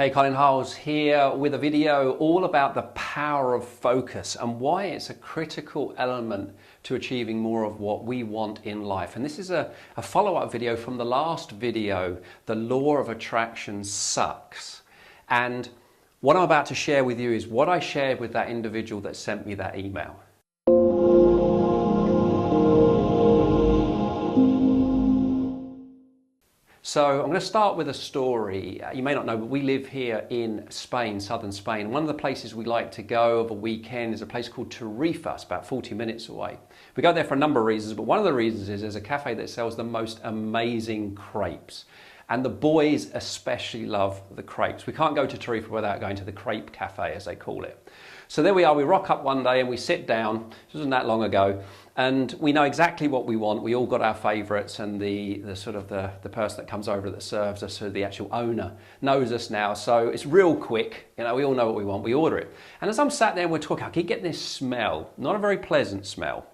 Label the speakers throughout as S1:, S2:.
S1: Hey, Colin, Hiles here with a video all about the power of focus and why it's a critical element to achieving more of what we want in life. And this is a follow-up video from the last video, The Law of Attraction Sucks. And what I'm about to share with you is what I shared with that individual that sent me that email. So I'm going to start with a story. You may not know, but we live here in Spain, southern Spain. One of the places we like to go over a weekend is a place called Tarifa. It's about 40 minutes away. We go there for a number of reasons, but one of the reasons is there's a cafe that sells the most amazing crepes. And the boys especially love the crepes. We can't go to Tarifa without going to the crepe cafe, as they call it. So there we are, we rock up one day and we sit down, this wasn't that long ago, and we know exactly what we want. We all got our favourites, and the person that comes over that serves us, so the actual owner, knows us now. So it's real quick, you know, we all know what we want, we order it. And as I'm sat there and we're talking, I keep getting this smell, not a very pleasant smell.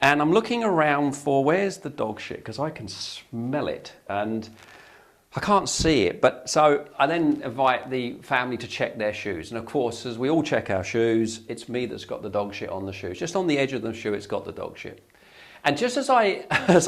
S1: And I'm looking around for, where's the dog shit? Because I can smell it and I can't see it. But so I then invite the family to check their shoes. And of course, as we all check our shoes, it's me that's got the dog shit on the shoes. Just on the edge of the shoe, it's got the dog shit. And just as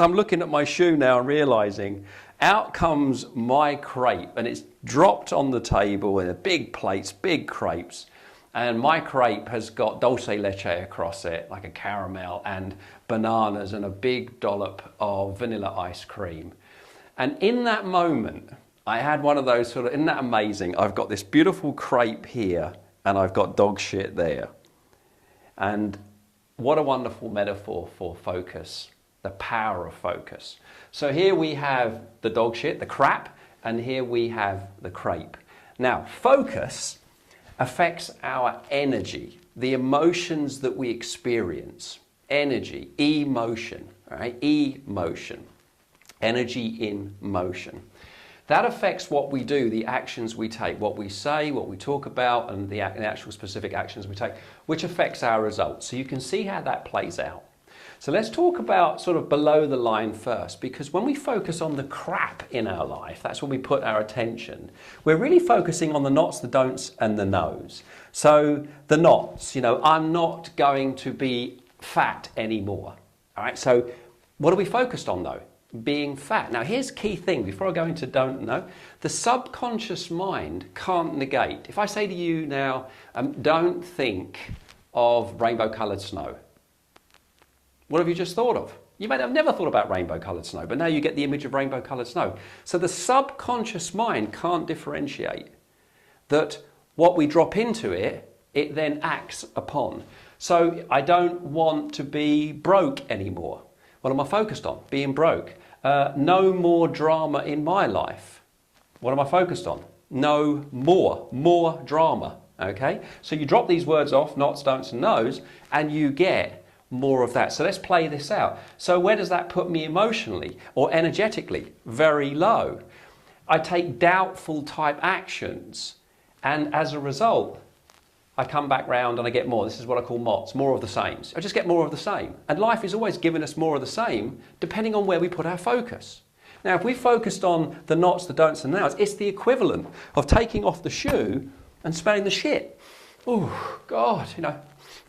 S1: I'm looking at my shoe now and realizing, out comes my crepe, and it's dropped on the table in a big plates, big crepes. And my crepe has got dulce leche across it, like a caramel, and bananas, and a big dollop of vanilla ice cream. And in that moment, I had one of those sort of, isn't that amazing? I've got this beautiful crepe here, and I've got dog shit there. And what a wonderful metaphor for focus, the power of focus. So here we have the dog shit, the crap, and here we have the crepe. Now, focus affects our energy, the emotions that we experience. Energy, emotion, all right? Emotion. Energy in motion. That affects what we do, the actions we take, what we say, what we talk about, and the actual specific actions we take, which affects our results. So you can see how that plays out. So let's talk about sort of below the line first, because when we focus on the crap in our life, that's when we put our attention. We're really focusing on the nots, the don'ts, and the no's. So the nots, you know, I'm not going to be fat anymore. All right, so what are we focused on though? Being fat. Now here's key thing before I go into don't know. The subconscious mind can't negate. If I say to you now, don't think of rainbow coloured snow. What have you just thought of? You may have never thought about rainbow coloured snow, but now you get the image of rainbow coloured snow. So the subconscious mind can't differentiate that what we drop into it, it then acts upon. So I don't want to be broke anymore. What am I focused on? Being broke. No more drama in my life. What am I focused on? No more drama. Okay? So you drop these words off, nots, don'ts, and no's, and you get more of that. So let's play this out. So where does that put me emotionally or energetically? Very low. I take doubtful type actions, and as a result, I come back round and I get more. This is what I call MOTS, more of the same. I just get more of the same. And life is always giving us more of the same, depending on where we put our focus. Now, if we focused on the nots, the don'ts, and the no's, it's the equivalent of taking off the shoe and smelling the shit. Oh, God, you know,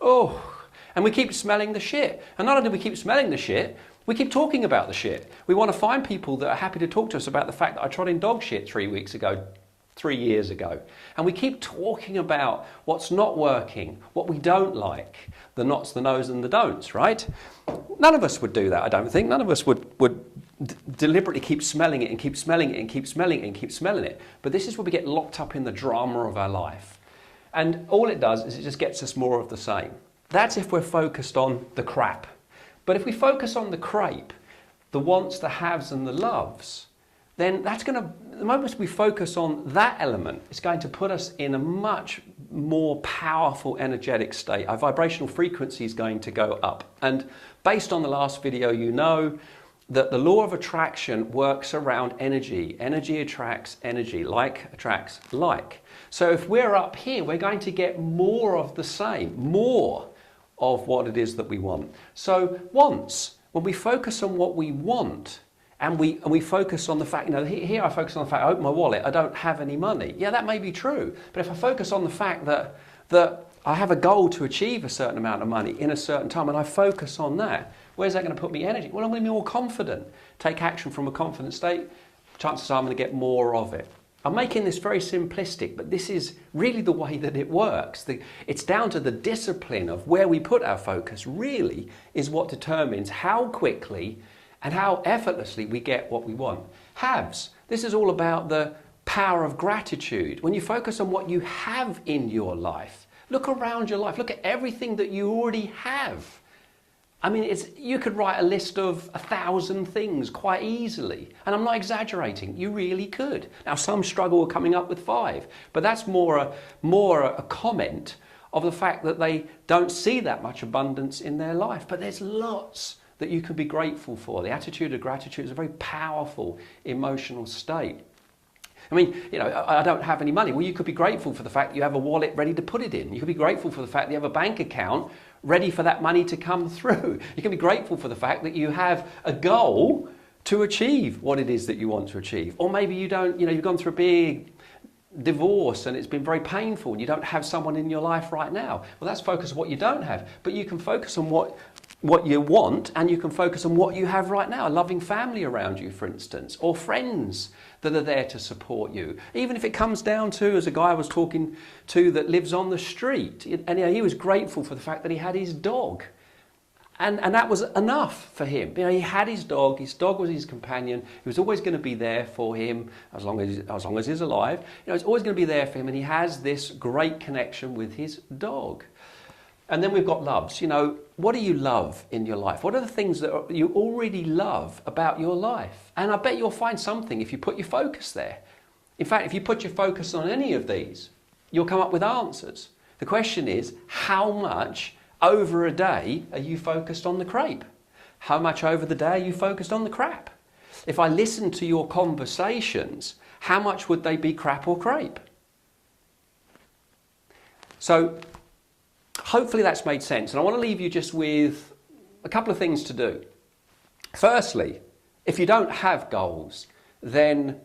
S1: oh. And we keep smelling the shit. And not only do we keep smelling the shit, we keep talking about the shit. We want to find people that are happy to talk to us about the fact that I trod in dog shit 3 years ago. And we keep talking about what's not working, what we don't like, the nots, the no's, and the don'ts, right? None of us would do that, I don't think. None of us would deliberately keep smelling it and keep smelling it and keep smelling it and keep smelling it. But this is where we get locked up in the drama of our life. And all it does is it just gets us more of the same. That's if we're focused on the crap. But if we focus on the crepe, the wants, the haves, and the loves, then that's going to, the moment we focus on that element, it's going to put us in a much more powerful energetic state. Our vibrational frequency is going to go up. And based on the last video, you know that the law of attraction works around energy. Energy attracts energy, like attracts like. So if we're up here, we're going to get more of the same, more of what it is that we want. So wants, when we focus on what we want, And we focus on the fact, here I focus on the fact, I open my wallet, I don't have any money. Yeah, that may be true. But if I focus on the fact that I have a goal to achieve a certain amount of money in a certain time, and I focus on that, where's that going to put me energy? Well, I'm going to be more confident. Take action from a confident state, chances are I'm going to get more of it. I'm making this very simplistic, but this is really the way that it works. It's down to the discipline of where we put our focus really is what determines how quickly and how effortlessly we get what we want. Haves. This is all about the power of gratitude. When you focus on what you have in your life, look around your life, look at everything that you already have. I mean, you could write a list of 1,000 things quite easily. And I'm not exaggerating, you really could. Now, some struggle with coming up with 5, but that's more a comment of the fact that they don't see that much abundance in their life. But there's lots that you can be grateful for. The attitude of gratitude is a very powerful emotional state. I mean, I don't have any money. Well, you could be grateful for the fact that you have a wallet ready to put it in. You could be grateful for the fact that you have a bank account ready for that money to come through. You can be grateful for the fact that you have a goal to achieve what it is that you want to achieve. Or maybe you don't, you've gone through a big divorce and it's been very painful and you don't have someone in your life right now. Well, that's focus on what you don't have. But you can focus on what you want, and you can focus on what you have right now. A loving family around you, for instance, or friends that are there to support you. Even if it comes down to, as a guy I was talking to that lives on the street, and he was grateful for the fact that he had his dog. And that was enough for him. He had his dog was his companion, he was always going to be there for him as long as he's alive. It's always going to be there for him, and he has this great connection with his dog. And then we've got loves. What do you love in your life? What are the things that you already love about your life? And I bet you'll find something if you put your focus there. In fact, if you put your focus on any of these, you'll come up with answers. The question is, how much over a day are you focused on the crepe? How much over the day are you focused on the crap? If I listened to your conversations, how much would they be crap or crepe? So, hopefully that's made sense, and I want to leave you just with a couple of things to do. Firstly, if you don't have goals, then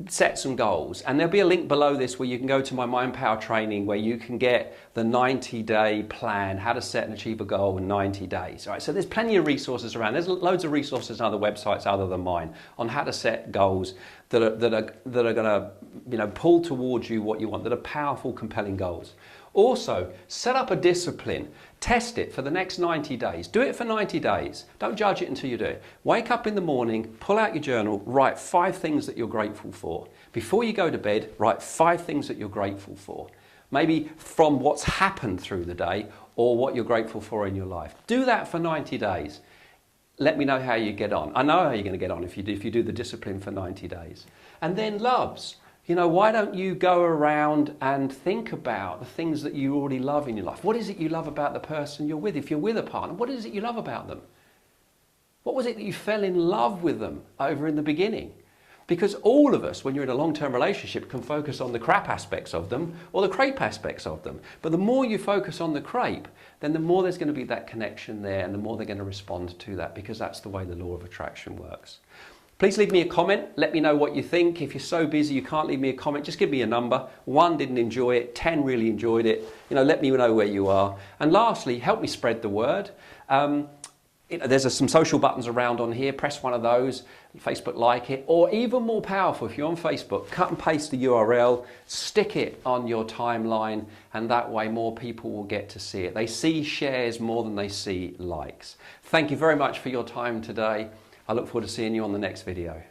S1: set some goals, and there'll be a link below this where you can go to my Mind Power training where you can get the 90-day plan, how to set and achieve a goal in 90 days. All right, so there's plenty of resources around. There's loads of resources on other websites other than mine on how to set goals that are going to pull towards you what you want, that are powerful, compelling goals. Also, set up a discipline. Test it for the next 90 days. Do it for 90 days. Don't judge it until you do it. Wake up in the morning, pull out your journal, write 5 things that you're grateful for. Before you go to bed, write 5 things that you're grateful for. Maybe from what's happened through the day or what you're grateful for in your life. Do that for 90 days. Let me know how you get on. I know how you're going to get on if you do the discipline for 90 days. And then loves. Why don't you go around and think about the things that you already love in your life? What is it you love about the person you're with? If you're with a partner, what is it you love about them? What was it that you fell in love with them over in the beginning? Because all of us, when you're in a long-term relationship, can focus on the crap aspects of them or the crepe aspects of them. But the more you focus on the crepe, then the more there's going to be that connection there and the more they're going to respond to that, because that's the way the law of attraction works. Please leave me a comment. Let me know what you think. If you're so busy you can't leave me a comment, just give me a number. 1 didn't enjoy it, 10 really enjoyed it. Let me know where you are. And lastly, help me spread the word. There's some social buttons around on here. Press one of those. Facebook like it. Or even more powerful, if you're on Facebook, cut and paste the URL, stick it on your timeline, and that way more people will get to see it. They see shares more than they see likes. Thank you very much for your time today. I look forward to seeing you on the next video.